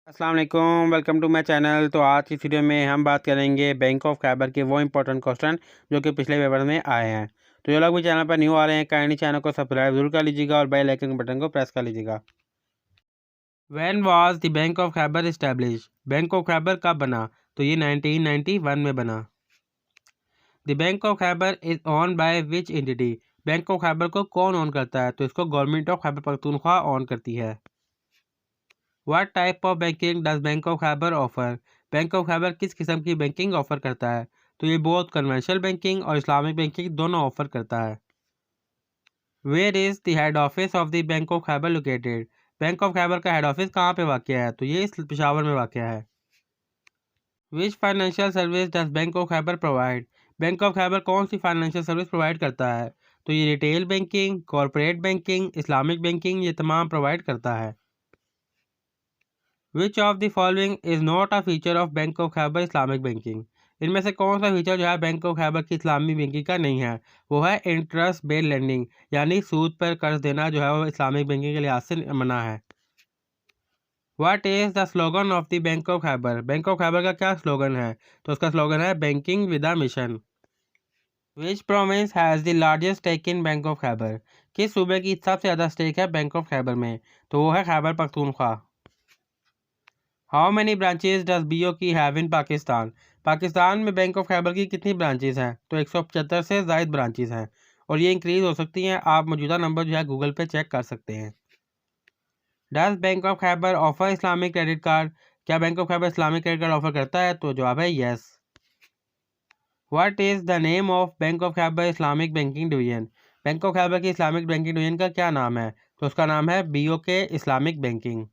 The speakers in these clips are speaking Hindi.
अस्सलाम वालेकुम, वेलकम टू माय चैनल। तो आज की वीडियो में हम बात करेंगे बैंक ऑफ खैबर के वो इंपॉर्टेंट क्वेश्चन जो कि पिछले पेपर में आए हैं। तो जो लोग भी चैनल पर न्यू आ रहे हैं काइंडली चैनल को सब्सक्राइब जरूर कर लीजिएगा और बेल आइकन बटन को प्रेस कर लीजिएगा। When was the bank of Khyber establish? Bank of Khyber कब बना? तो ये 1991 में बना। The bank of Khyber is on by which entity? Bank of Khyber को कौन ऑन करता है? तो इसको government of Khyber Pakhtunkhwa on करती है। What type of banking does Bank of Khyber offer? Bank of Khyber किस किस्म की बैंकिंग ऑफर करता है? तो ये बहुत कन्वेंशनल बैंकिंग और इस्लामिक बैंकिंग दोनों ऑफर करता है। Where is the head office of the Bank of Khyber located? Bank of Khyber का हेड ऑफिस कहाँ पे वाक़या है? तो ये इस पेशावर में वाक़या है। Which financial service does Bank of Khyber provide? Bank of Khyber कौन सी फाइनेंशियल सर्विस प्रोवाइड करता है? तो ये retail banking, corporate banking, Islamic banking ये तमाम प्रोवाइड करता है। विच of the following is not a feature of bank of Khyber Islamic banking? इनमें से कौन सा फीचर जो है बैंक ऑफ खैबर की इस्लामी बैंकिंग का नहीं है? वो है इंटरेस्ट बेस्ड लेंडिंग, यानी सूद पर कर्ज देना जो है वो इस्लामिक बैंकिंग के लिहाज से मना है। What is the slogan of the bank of Khyber? Bank of Khyber का क्या स्लोगन है? तो उसका स्लोगन है banking with a mission. Which province has the largest stake in bank of Khyber? किस सूबे की सबसे ज़्यादा स्टेक है बैंक ऑफ खैबर में? तो वो है Khyber Pakhtunkhwa. How many branches does BOK have in Pakistan? Pakistan में बैंक ऑफ खैबर की कितनी ब्रांचेज हैं? तो 175 से ज़ायद ब्रांचेज हैं और ये इंक्रीज़ हो सकती हैं। आप मौजूदा नंबर जो है गूगल पे चेक कर सकते हैं। Does bank of Khyber offer Islamic credit card? क्या bank of Khyber Islamic credit card offer करता है? तो जवाब है yes. What is the name of bank of Khyber Islamic banking division? Bank of Khyber की इस्लामिक बैंकिंग डिवीजन का क्या नाम है? तो उसका नाम है BOK Islamic banking.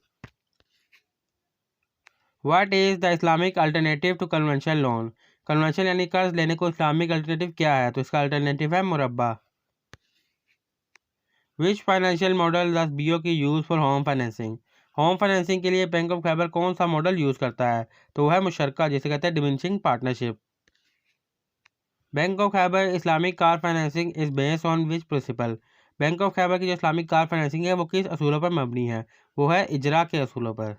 What is the Islamic alternative to conventional loan? Conventional यानी कर्ज लेने को इस्लामिक अल्टरनेटिव क्या है? तो इसका अल्टरनेटिव है मुरब्बा। Which financial model does BOK use for home financing? Home financing के लिए बैंक ऑफ खैबर कौन सा मॉडल यूज़ करता है? तो वह है मुशर्का, जिसे कहते हैं diminishing partnership. Bank of Khyber Islamic car financing is based on which principle? Bank of Khyber की जो इस्लामिक कार फाइनेंसिंग है वो किस असूलों पर मबनी है? वो है इजरा के असूलों पर।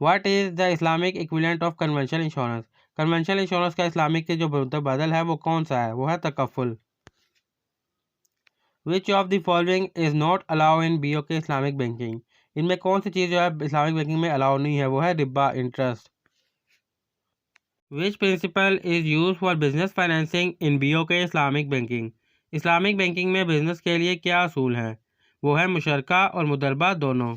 What is the Islamic equivalent of conventional insurance? Conventional insurance का इस्लामिक के जो बदल है वो कौन सा है? वो है तकफ़ुल। Which of the following is not allow in BOK Islamic banking? इनमें कौन सी चीज़ जो है इस्लामिक बैंकिंग में अलाउ नहीं है? वो है Riba, interest. Which principle is use for business financing in BOK Islamic banking? Islamic banking में बिजनेस के लिए क्या असूल हैं? वो है मुशर्का और मुदरबा दोनों।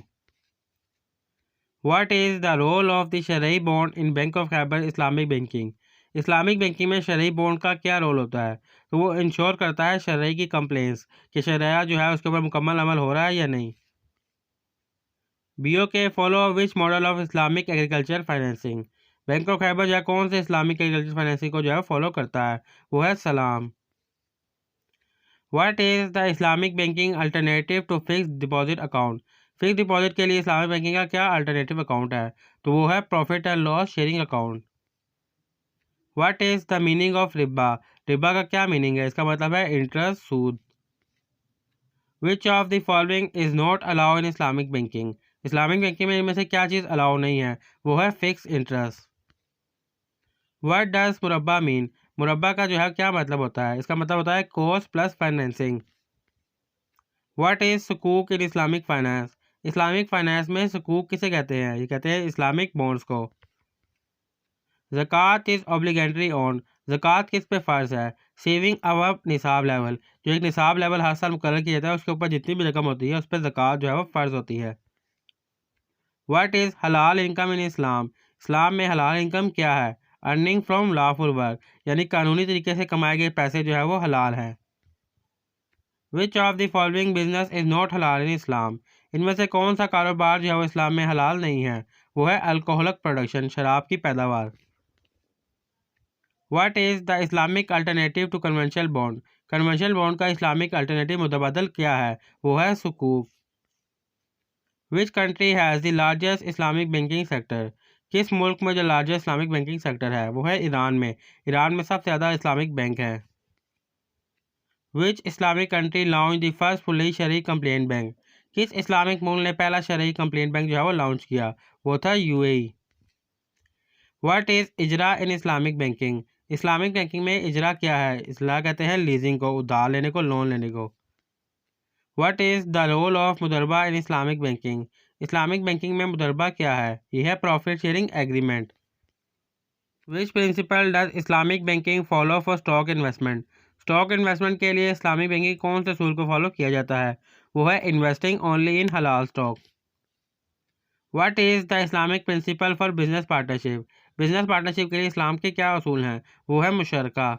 What is the role of the शरई bond in bank of Khyber Islamic banking? Islamic banking में शरई बॉन्ड का क्या रोल होता है? तो वो इंश्योर करता है शरई की कंप्लेंट्स कि शरिया जो है उसके ऊपर मुकम्मल अमल हो रहा है या नहीं। BOK follow which model of Islamic agriculture financing? Bank of Khyber जो है कौन से इस्लामिक एग्रीकल्चर फाइनेंसिंग को जो है फॉलो करता है? वो है सलाम। What is the Islamic banking alternative to fix deposit account? Fix deposit के लिए इस्लामिक बैंकिंग का क्या अल्टरनेटिव अकाउंट है? तो वो है profit and loss sharing account. What is the meaning of Riba? Riba का क्या मीनिंग है? इसका मतलब है interest, Sood. Which of the following is not allow in Islamic banking? Islamic banking में इनमें से क्या चीज़ अलाउ नहीं है? वो है फिक्स इंटरेस्ट। व्हाट डज मुरब्बा मीन? मुरब्बा का जो है क्या मतलब होता है? इसका मतलब होता है cost plus financing. What is सुकूक in Islamic finance? Islamic finance में सुकूक किसे कहते हैं? ये कहते हैं इस्लामिक बॉन्ड्स को। ज़कात इज़ ऑब्लिगेटरी ऑन? ज़कात किस पे फ़र्ज़ है? सेविंग अबव निसाब लेवल, जो एक निसाब लेवल हर साल मुकर्रर किया जाता है उसके ऊपर जितनी भी रकम होती है उस पर ज़कात जो है वो फ़र्ज़ होती है। व्हाट इज़ हलाल इनकम इन इस्लाम? इस्लाम में हलाल इनकम क्या है? अर्निंग फ्रॉम लॉफुल वर्क, यानी कानूनी तरीके से कमाए गए पैसे जो है वो हलाल हैं। विच of the following business is not हलाल इन इस्लाम? इनमें से कौन सा कारोबार जो है वो इस्लाम में हलाल नहीं है? वो है अल्कोहलिक प्रोडक्शन, शराब की पैदावार। What is the Islamic alternative to conventional bond? Conventional bond का इस्लामिक अल्टरनेटिव मुतबादल क्या है? वो है सुकूक। Which country has the largest Islamic banking sector? किस मुल्क में जो लार्जेस्ट इस्लामिक बैंकिंग सेक्टर है वो है ईरान में। ईरान में सबसे ज़्यादा इस्लामिक बैंक हैं। Which Islamic country launch the first fully शरई कंप्लेंट बैंक? किस इस्लामिक मुल्क ने पहला शरई कंप्लेंट बैंक जो है वो लॉन्च किया? वो था यूएई। व्हाट इज़ इजरा in Islamic banking? Islamic banking में इजरा क्या है? इजरा कहते हैं लीजिंग को, उधार लेने को, लोन लेने को। What is the role of मुदरबा in Islamic banking? Islamic banking में मुदरबा क्या है? यह है profit sharing agreement. Which principle does Islamic banking follow for stock investment? Stock investment के लिए इस्लामिक बैंकिंग कौन से असूल को फॉलो किया जाता है? वो है इन्वेस्टिंग ओनली इन हलाल stock. What is the Islamic principle for business partnership? Business partnership के लिए इस्लाम के क्या असूल हैं? वो है मुशरका।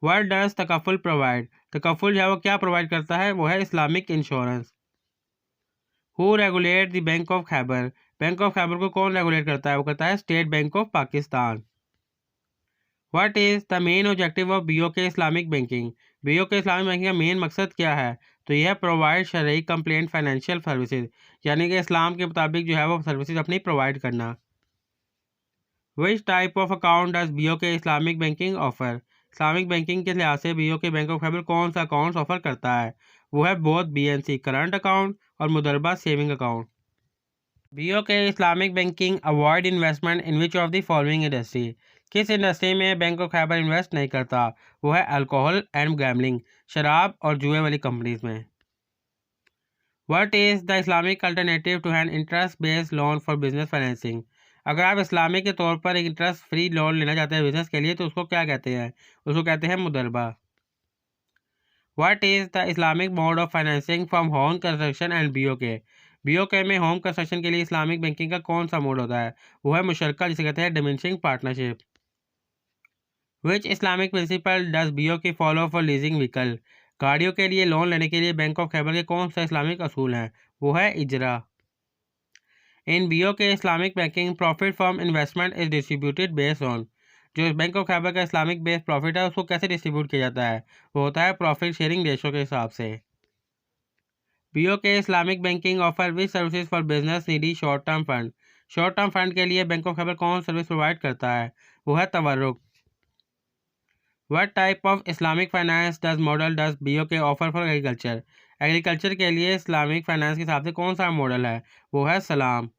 व्हाट डज तकफुल प्रोवाइड? तकफुल जो है वो क्या प्रोवाइड करता है? वो है Islamic insurance. Who regulate the bank of Khyber? Bank of Khyber को कौन रेगुलेट करता है? वो करता है state bank of Pakistan. What is the main objective of BOK Islamic banking? बीओके Islamic banking का मेन मकसद क्या है? तो यह प्रोवाइड शरई कंप्लेंट फाइनेंशियल सर्विसेज, यानी कि इस्लाम के मुताबिक जो है वो सर्विसेज अपनी प्रोवाइड करना। Which type of account does BOK Islamic banking offer? Islamic banking के लिहाज से बीओके बैंक ऑफ खैबर कौन सा अकाउंट ऑफर करता है? वो है बोथ बीएनसी करंट अकाउंट और मुदरबा saving account. BOK Islamic banking avoid investment in which of the following industry? किस इंडस्ट्री में बैंक ऑफ खैबर इन्वेस्ट नहीं करता? वो है अल्कोहल एंड गैमलिंग, शराब और जुए वाली कंपनीज में। What is the Islamic alternative to an interest based loan for business financing? अगर आप इस्लामिक के तौर पर एक इंटरेस्ट फ्री लोन लेना चाहते हैं बिजनेस के लिए तो उसको क्या कहते हैं? उसको कहते हैं मुदरबा। What is the Islamic mode of financing from home construction and BOK? BOK में होम कंस्ट्रक्शन के लिए इस्लामिक बैंकिंग का कौन सा मोड होता है? वो है मुशरका, जिसे कहते हैं diminishing partnership. Which Islamic principle does BOK follow for leasing vehicle? गाड़ियों के लिए लोन लेने के लिए बैंक ऑफ खैबर के कौन सा इस्लामिक असूल हैं? वो है इजरा। In BOK Islamic banking profit from investment is distributed based on? जो बैंक ऑफ खैबर का इस्लामिक बेस्ड प्रॉफिट है उसको कैसे डिस्ट्रीब्यूट किया जाता है? वो होता है प्रॉफिट शेयरिंग रेशो के हिसाब से। BOK Islamic banking offer which services for business needy short term fund? Short term fund के लिए बैंक ऑफ खैबर कौन सर्विस प्रोवाइड करता है? वो है तवर्रुक। What type of Islamic finance does model does BOK offer for agriculture? Agriculture के लिए इस्लामिक फाइनेंस के हिसाब से कौन सा मॉडल है? वो है सलाम।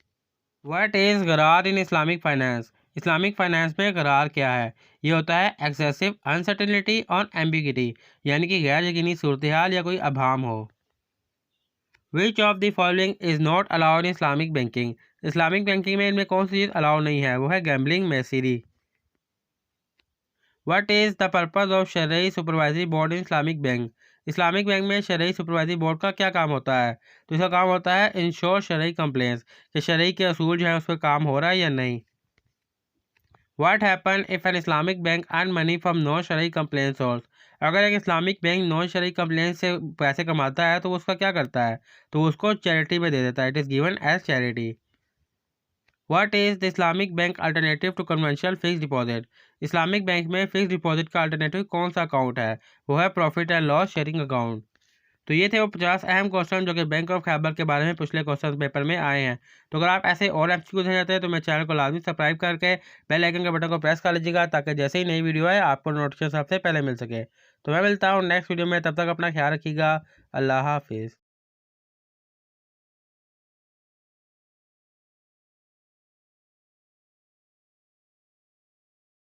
What is Gerar in Islamic finance? Islamic finance में गरार क्या है? ये होता है एक्सेसिव अनसर्टेनिटी और एम्बिगिटी, यानी कि गैर यकीनी सूरत हाल या कोई अभाम हो। विच of the following is not allowed in Islamic banking? Islamic banking में इनमें कौन सी चीज़ अलाउ नहीं है? वो है गैम्बलिंग, मैसीरी। What is the purpose of शरई supervisory board in Islamic bank? Islamic bank में शरई सुपरवाइजरी बोर्ड का क्या काम होता है? तो इसका काम होता है इंश्योर शरई कंप्लेंट्स, कि शरई के असूल जो है उस पर काम हो रहा है या नहीं। What happen if an Islamic bank earn money from non शरई कंप्लेंट सोर्स? अगर एक इस्लामिक बैंक नॉन शरई कंप्लेंट से पैसे कमाता है तो उसका क्या करता है? तो उसको चैरिटी में दे देता है, it is given as charity. What is the Islamic bank alternative to conventional fix deposit? Islamic bank में फिक्स डिपॉजिट का अल्टरनेटिव कौन सा अकाउंट है? वो है profit and loss sharing account. तो ये थे वो 50 अहम क्वेश्चन जो कि बैंक ऑफ खैबर के बारे में पिछले क्वेश्चन पेपर में आए हैं। तो अगर आप ऐसे और एमसीक्यू देना चाहते हैं तो मेरे चैनल को लाजमी सब्सक्राइब करके बेल आइकन के बटन को प्रेस कर लीजिएगा, ताकि जैसे ही नई वीडियो आए आपको नोटिफिकेशन सबसे पहले मिल सके। तो मैं मिलता हूँ नेक्स्ट वीडियो में, तब तक अपना ख्याल रखिएगा। अल्लाह हाफिज़।